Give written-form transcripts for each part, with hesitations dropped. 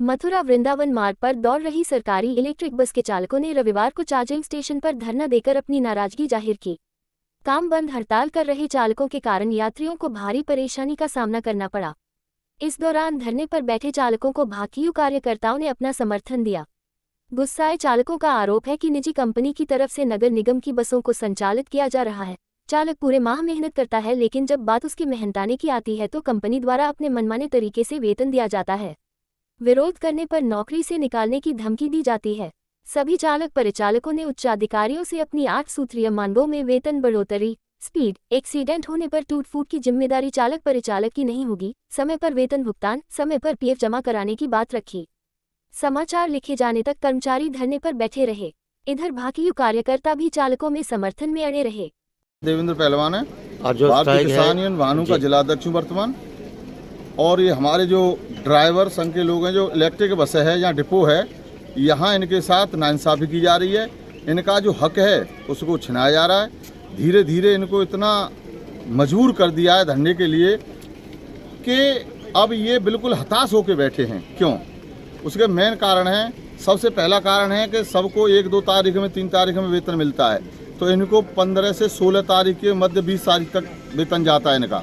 मथुरा वृंदावन मार्ग पर दौड़ रही सरकारी इलेक्ट्रिक बस के चालकों ने रविवार को चार्जिंग स्टेशन पर धरना देकर अपनी नाराजगी जाहिर की। काम बंद हड़ताल कर रहे चालकों के कारण यात्रियों को भारी परेशानी का सामना करना पड़ा। इस दौरान धरने पर बैठे चालकों को भाकियू कार्यकर्ताओं ने अपना समर्थन दिया। गुस्साए चालकों का आरोप है कि निजी कंपनी की तरफ से नगर निगम की बसों को संचालित किया जा रहा है। चालक पूरे माह मेहनत करता है, लेकिन जब बात उसकी मेहनताने की आती है तो कंपनी द्वारा अपने मनमाने तरीके से वेतन दिया जाता है। विरोध करने पर नौकरी से निकालने की धमकी दी जाती है। सभी चालक परिचालकों ने उच्चाधिकारियों से अपनी 8 सूत्रीय मांगों में वेतन बढ़ोतरी, स्पीड, एक्सीडेंट होने पर टूट फूट की जिम्मेदारी चालक परिचालक की नहीं होगी, समय पर वेतन भुगतान, समय पर पीएफ जमा कराने की बात रखी। समाचार लिखे जाने तक कर्मचारी धरने पर बैठे रहे। इधर भाकियू कार्यकर्ता भी चालकों में समर्थन में अड़े रहे। देवेंद्र पहलवान है, भारतीय किसान यूनियन भानु का जिलाध्यक्ष वर्तमान। और ये हमारे जो ड्राइवर संघ के लोग हैं, जो इलेक्ट्रिक बसें है या डिपो है, यहाँ इनके साथ नाइंसाफ़ी की जा रही है। इनका जो हक है उसको छिनाया जा रहा है। धीरे धीरे इनको इतना मजबूर कर दिया है धरने के लिए कि अब ये बिल्कुल हताश होकर बैठे हैं। क्यों? उसके मेन कारण है, सबसे पहला कारण है कि सबको 1-2 तारीख में 3 तारीख में वेतन मिलता है, तो इनको 15 से 16 तारीख के मध्य 20 तारीख तक वेतन जाता है इनका।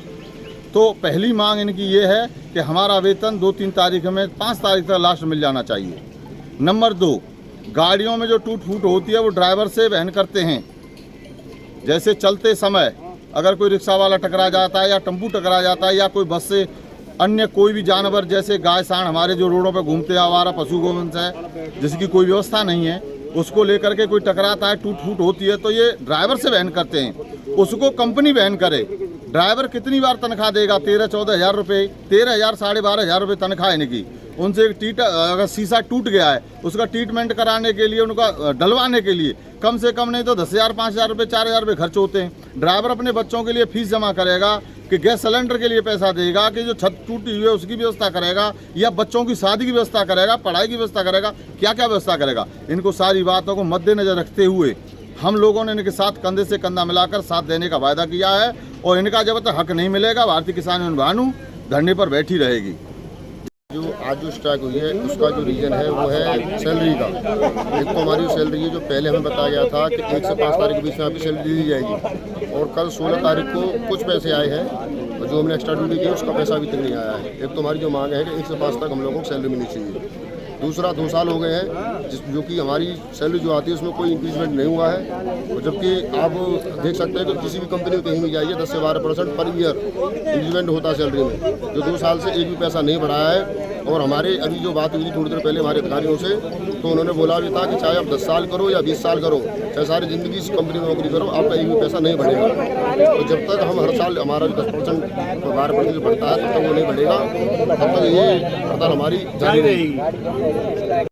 तो पहली मांग इनकी ये है कि हमारा वेतन 2-3 तारीख में 5 तारीख तक लास्ट मिल जाना चाहिए। नंबर 2, गाड़ियों में जो टूट फूट होती है वो ड्राइवर से वहन करते हैं। जैसे चलते समय अगर कोई रिक्शा वाला टकरा जाता है या टेम्पू टकरा जाता है या कोई बस से अन्य कोई भी जानवर जैसे गाय सांड हमारे जो रोडों पर घूमते हैं, आवारा पशु गोवंश है जिसकी कोई व्यवस्था नहीं है, उसको लेकर के कोई टकराता है, टूट फूट होती है, तो ये ड्राइवर से वहन करते हैं। उसको कंपनी वहन करे। ड्राइवर कितनी बार तनख्वाह देगा? 13-14 हज़ार रुपये, 13,000 साढ़े 12,000 रुपये तनख्वाह इनकी। उनसे एक अगर शीशा टूट गया है उसका ट्रीटमेंट कराने के लिए, उनका डलवाने के लिए कम से कम नहीं तो 10,000, 5,000 रुपये, 4,000 रुपये खर्च होते हैं। ड्राइवर अपने बच्चों के लिए फीस जमा करेगा कि गैस सिलेंडर के लिए पैसा देगा, कि जो छत टूटी हुई है उसकी व्यवस्था करेगा, या बच्चों की शादी की व्यवस्था करेगा, पढ़ाई की व्यवस्था करेगा, क्या क्या व्यवस्था करेगा। इनको सारी बातों को मद्देनजर रखते हुए हम लोगों ने इनके साथ कंधे से कंधा मिलाकर साथ देने का वायदा किया है, और इनका जब तक हक नहीं मिलेगा भारतीय किसान यूनियन भानु धरने पर बैठी रहेगी। जो आज जो स्ट्राइक हुई है उसका जो रीज़न है वो है सैलरी का। एक तो हमारी सैलरी है जो पहले हमें बताया गया था कि 1 से 5 तारीख के बीच में आपकी सैलरी दी जाएगी, और कल 16 तारीख को कुछ पैसे आए हैं और जो हमने एक्स्ट्रा ड्यूटी की उसका पैसा अभी तक नहीं आया है। एक तो हमारी जो मांग है कि 1 से 5 तक हम लोगों को सैलरी मिलनी चाहिए। दूसरा, 2 साल हो गए हैं जो कि हमारी सैलरी जो आती है उसमें कोई इंक्रीजमेंट नहीं हुआ है, और जबकि आप देख सकते हैं कि किसी भी कंपनी में कहीं भी जाइए 10 से 12% पर ईयर इंक्रीजमेंट होता है सैलरी में, जो 2 साल से एक भी पैसा नहीं बढ़ाया है। और हमारे अभी जो बात हुई थी थोड़ी देर पहले हमारे अधिकारियों से, तो उन्होंने बोला भी था कि चाहे आप 10 साल करो या 20 साल करो, चाहे सारी ज़िंदगी इस कंपनी में नौकरी करो, आपका एक भी पैसा नहीं बढ़ेगा। तो जब तक हम हर साल हमारा जो 10% 12% बढ़ता है तब तक वो नहीं बढ़ेगा, तब तक ये हड़ताल हमारी जारी रहेगी।